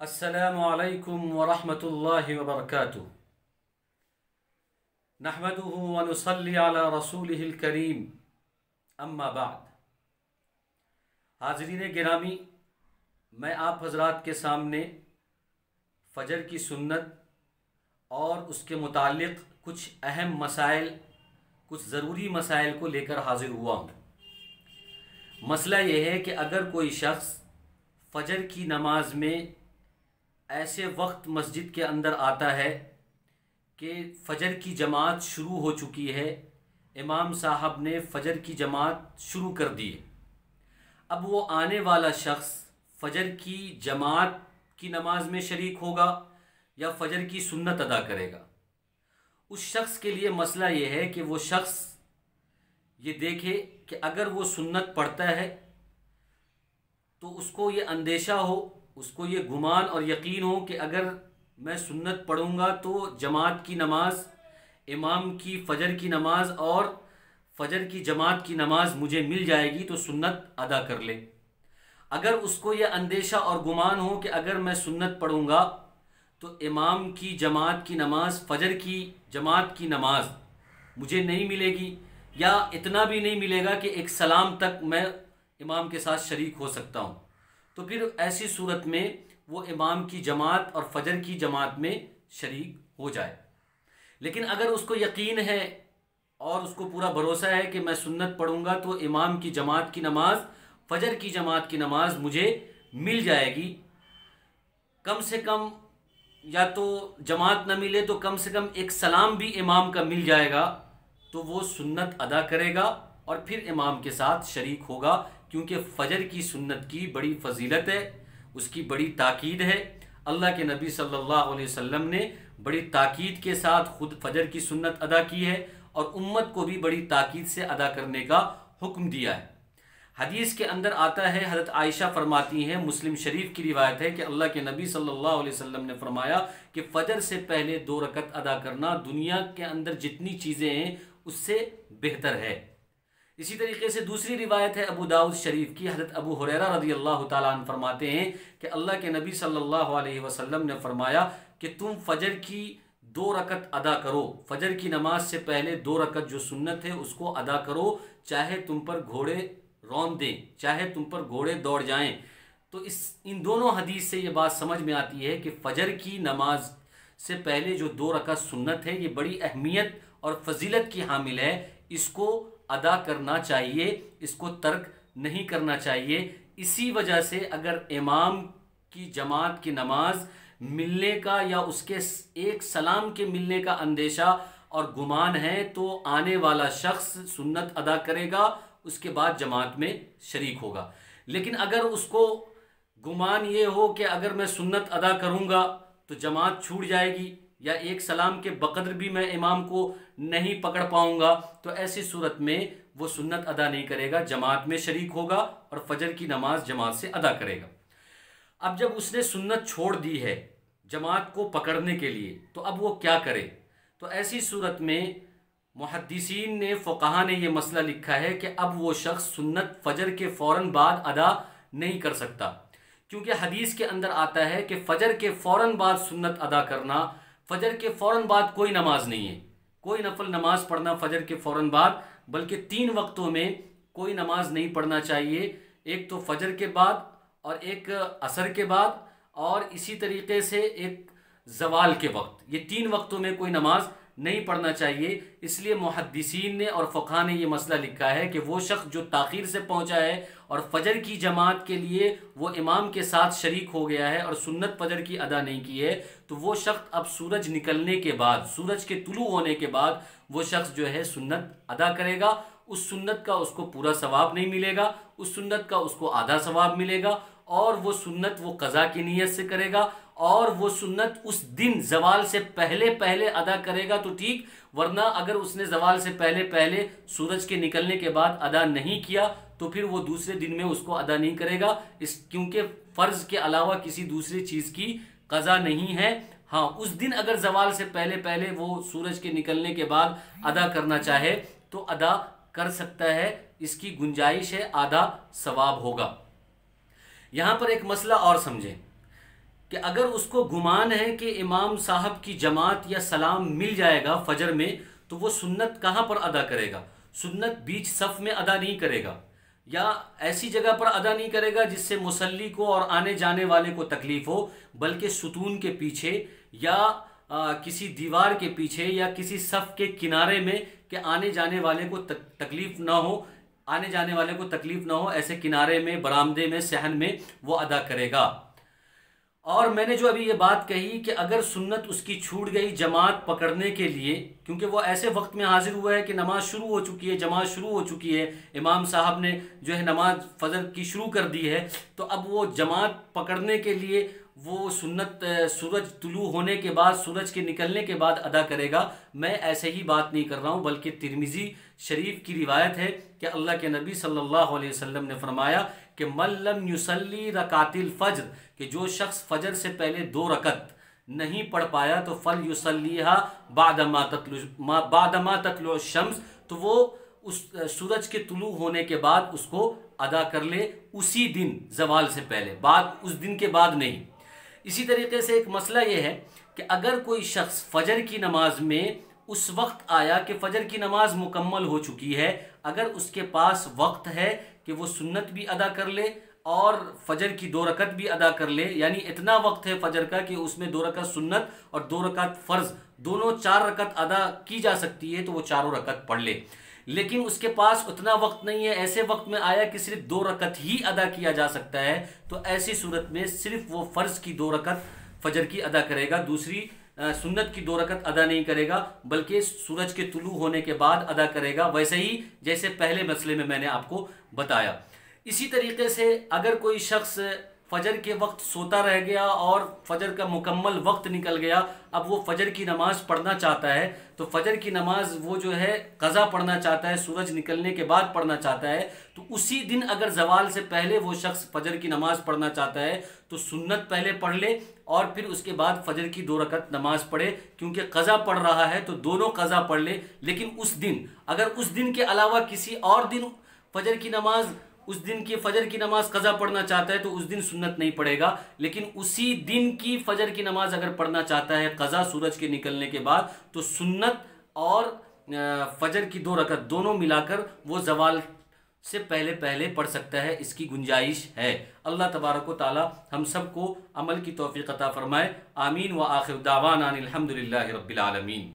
अस्सलामु अलैकुम वरहमतुल्लाहि वबरकातुहू। नहमदुहु व नुसल्ली अला रसूलिहिल करीम, अम्मा बाद। हाज़रीन गिरामी, मैं आप हज़रात के सामने फ़जर की सुन्नत और उसके मुताल्लिक़ कुछ अहम मसाइल, कुछ ज़रूरी मसाइल को लेकर हाज़िर हुआ हूँ। मसला ये है कि अगर कोई शख्स फ़जर की नमाज में ऐसे वक्त मस्जिद के अंदर आता है कि फ़जर की जमात शुरू हो चुकी है, इमाम साहब ने फ़जर की जमात शुरू कर दी है, अब वो आने वाला शख्स फ़जर की जमात की नमाज में शरीक होगा या फ़जर की सुन्नत अदा करेगा। उस शख्स के लिए मसला ये है कि वो शख्स ये देखे कि अगर वो सुन्नत पढ़ता है तो उसको ये अंदेशा हो, उसको ये गुमान और यकीन हो कि अगर मैं सुन्नत पढ़ूंगा तो जमात की नमाज, इमाम की फ़जर की नमाज और फ़जर की जमात की नमाज मुझे मिल जाएगी, तो सुन्नत अदा कर ले। अगर उसको ये अंदेशा और गुमान हो कि अगर मैं सुन्नत पढ़ूंगा तो इमाम की जमात की नमाज, फ़जर की जमात की नमाज मुझे नहीं मिलेगी, या इतना भी नहीं मिलेगा कि एक सलाम तक मैं इमाम के साथ शरीक हो सकता हूँ, तो फिर ऐसी सूरत में वो इमाम की जमात और फ़जर की जमात में शरीक हो जाए। लेकिन अगर उसको यकीन है और उसको पूरा भरोसा है कि मैं सुन्नत पढ़ूंगा तो इमाम की जमात की नमाज, फ़जर की जमात की नमाज मुझे मिल जाएगी, कम से कम या तो जमात न मिले तो कम से कम एक सलाम भी इमाम का मिल जाएगा, तो वो सुन्नत अदा करेगा और फिर इमाम के साथ शरीक होगा, क्योंकि फ़जर की सुन्नत की बड़ी फजीलत है, उसकी बड़ी ताकीद है। अल्लाह के नबी सल्लल्लाहु अलैहि वसल्लम ने बड़ी ताकीद के साथ खुद फ़जर की सुन्नत अदा की है और उम्मत को भी बड़ी ताकीद से अदा करने का हुक्म दिया है। हदीस के अंदर आता है, हज़रत आयशा फरमाती हैं, मुस्लिम शरीफ की रिवायत है कि अल्लाह के नबी सल्लल्लाहु अलैहि वसल्लम ने फरमाया कि फ़जर से पहले 2 रकत अदा करना दुनिया के अंदर जितनी चीज़ें हैं उससे बेहतर है। इसी तरीके से दूसरी रिवायत है अबू दाऊद शरीफ की, हज़रत अबू हुरैरा रज़ियल्लाहु ताला अन्हु फरमाते हैं कि अल्लाह के नबी सल्लल्लाहु अलैहि वसल्लम ने फरमाया कि तुम फ़जर की 2 रकत अदा करो, फ़जर की नमाज से पहले 2 रकत जो सुन्नत है उसको अदा करो, चाहे तुम पर घोड़े रौंद दें, चाहे तुम पर घोड़े दौड़ जाएं। तो इन दोनों हदीस से ये बात समझ में आती है कि फ़जर की नमाज से पहले जो 2 रकत सुन्नत है ये बड़ी अहमियत और फजीलत की हामिल है, इसको अदा करना चाहिए, इसको तर्क नहीं करना चाहिए। इसी वजह से अगर इमाम की जमात की नमाज मिलने का या उसके एक सलाम के मिलने का अंदेशा और गुमान है तो आने वाला शख्स सुन्नत अदा करेगा, उसके बाद जमात में शरीक होगा। लेकिन अगर उसको गुमान ये हो कि अगर मैं सुन्नत अदा करूँगा तो जमात छूट जाएगी या एक सलाम के बकदर भी मैं इमाम को नहीं पकड़ पाऊंगा, तो ऐसी सूरत में वो सुन्नत अदा नहीं करेगा, जमात में शरीक होगा और फ़जर की नमाज जमात से अदा करेगा। अब जब उसने सुन्नत छोड़ दी है जमात को पकड़ने के लिए, तो अब वो क्या करे? तो ऐसी सूरत में मुहद्दिसीन ने, फ़ुक़हा ने ये मसला लिखा है कि अब वो शख्स सुन्नत फ़जर के फ़ौरन बाद अदा नहीं कर सकता, क्योंकि हदीस के अंदर आता है कि फ़जर के फ़ौरन बाद सुन्नत अदा करना, फ़जर के फ़ौरन बाद कोई नमाज नहीं है, कोई नफल नमाज पढ़ना फ़जर के फ़ौरन बाद, बल्कि 3 वक्तों में कोई नमाज नहीं पढ़ना चाहिए, एक तो फ़जर के बाद और एक असर के बाद और इसी तरीके से एक ज़वाल के वक्त, ये 3 वक्तों में कोई नमाज नहीं पढ़ना चाहिए। इसलिए मुहद्दिसीन ने और फ़ुक़हा ने ये मसला लिखा है कि वो शख्स जो ताख़ीर से पहुँचा है और फ़जर की जमात के लिए वो इमाम के साथ शरीक हो गया है और सुन्नत फ़जर की अदा नहीं की है, तो वो शख्स अब सूरज निकलने के बाद, सूरज के तुलू होने के बाद वो शख्स जो है सुन्नत अदा करेगा। उस सुन्नत का उसको पूरा सवाब नहीं मिलेगा, उस सुन्नत का उसको आधा सवाब मिलेगा और वो सुन्नत वो क़ज़ा की नीयत से करेगा और वो सुन्नत उस दिन ज़वाल से पहले पहले अदा करेगा तो ठीक, वरना अगर उसने ज़वाल से पहले पहले सूरज के निकलने के बाद अदा नहीं किया तो फिर वो दूसरे दिन में उसको अदा नहीं करेगा, क्योंकि फ़र्ज़ के अलावा किसी दूसरी चीज़ की क़ज़ा नहीं है। हाँ, उस दिन अगर ज़वाल से पहले पहले वो सूरज के निकलने के बाद अदा करना चाहे तो अदा कर सकता है, इसकी गुंजाइश है, आधा सवाब होगा। यहाँ पर एक मसला और समझें कि अगर उसको गुमान है कि इमाम साहब की जमात या सलाम मिल जाएगा फजर में, तो वो सुन्नत कहाँ पर अदा करेगा? सुन्नत बीच सफ़ में अदा नहीं करेगा, या ऐसी जगह पर अदा नहीं करेगा जिससे मुसल्ली को और आने जाने वाले को तकलीफ हो, बल्कि सुतून के पीछे या किसी दीवार के पीछे या किसी सफ़ के किनारे में, कि आने जाने वाले को तकलीफ ना हो, आने जाने वाले को तकलीफ ना हो, ऐसे किनारे में, बरामदे में, सहन में वो अदा करेगा। और मैंने जो अभी ये बात कही कि अगर सुन्नत उसकी छूट गई जमात पकड़ने के लिए, क्योंकि वो ऐसे वक्त में हाजिर हुआ है कि नमाज शुरू हो चुकी है, जमात शुरू हो चुकी है, इमाम साहब ने जो है नमाज फजर की शुरू कर दी है, तो अब वो जमात पकड़ने के लिए वो सुन्नत सूरज तुलू होने के बाद, सूरज के निकलने के बाद अदा करेगा। मैं ऐसे ही बात नहीं कर रहा हूँ, बल्कि तिरमिजी शरीफ की रिवायत है कि अल्लाह के नबी सल्लल्लाहु अलैहि वसल्लम ने फरमाया कि मल्लम युसल्ली रकातिल फज्र, कि जो शख्स फजर से पहले 2 रकत नहीं पढ़ पाया तो फल युसल्लीहा बादमा तत्लु शम्स, तो वो उस सूरज के तुलू होने के बाद उसको अदा कर ले, उसी दिन जवाल से पहले, बाद उस दिन के बाद नहीं। इसी तरीके से एक मसला ये है कि अगर कोई शख्स फजर की नमाज में उस वक्त आया कि फजर की नमाज मुकम्मल हो चुकी है, अगर उसके पास वक्त है कि वो सुन्नत भी अदा कर ले और फजर की 2 रकत भी अदा कर ले, यानी इतना वक्त है फजर का कि उसमें 2 रकत सुन्नत और 2 रकत फ़र्ज़, दोनों 4 रकत अदा की जा सकती है, तो वो चारों रकत पढ़ ले। लेकिन उसके पास उतना वक्त नहीं है, ऐसे वक्त में आया कि सिर्फ 2 रकत ही अदा किया जा सकता है, तो ऐसी सूरत में सिर्फ वो फ़र्ज़ की 2 रकत फजर की अदा करेगा, दूसरी सुन्नत की 2 रकत अदा नहीं करेगा, बल्कि सूरज के तुलू होने के बाद अदा करेगा, वैसे ही जैसे पहले मसले में मैंने आपको बताया। इसी तरीके से अगर कोई शख्स फजर के वक्त सोता रह गया और फजर का मुकम्मल वक्त निकल गया, अब वो फजर की नमाज पढ़ना चाहता है, तो फजर की नमाज वो जो है क़ज़ा पढ़ना चाहता है, सूरज निकलने के बाद पढ़ना चाहता है, तो उसी दिन अगर जवाल से पहले वो शख्स फजर की नमाज पढ़ना चाहता है तो सुन्नत पहले पढ़ ले और फिर उसके बाद फजर की 2 रकत नमाज पढ़े, क्योंकि क़ज़ा पढ़ रहा है तो दोनों क़ज़ा पढ़ ले। लेकिन उस दिन, अगर उस दिन के अलावा किसी और दिन फजर की नमाज, उस दिन की फजर की नमाज क़ज़ा पढ़ना चाहता है तो उस दिन सुन्नत नहीं पढ़ेगा, लेकिन उसी दिन की फजर की नमाज अगर पढ़ना चाहता है क़ज़ा सूरज के निकलने के बाद, तो सुन्नत और फजर की 2 रकत दोनों मिलाकर वो ज़वाल से पहले पहले पढ़ सकता है, इसकी गुंजाइश है। अल्लाह तबारक व तआला हम सबको अमल की तौफीक अता फरमाए। आमीन व आखिर दावाना अनिल हम्दुलिल्लाहि रब्बिल आलमीन।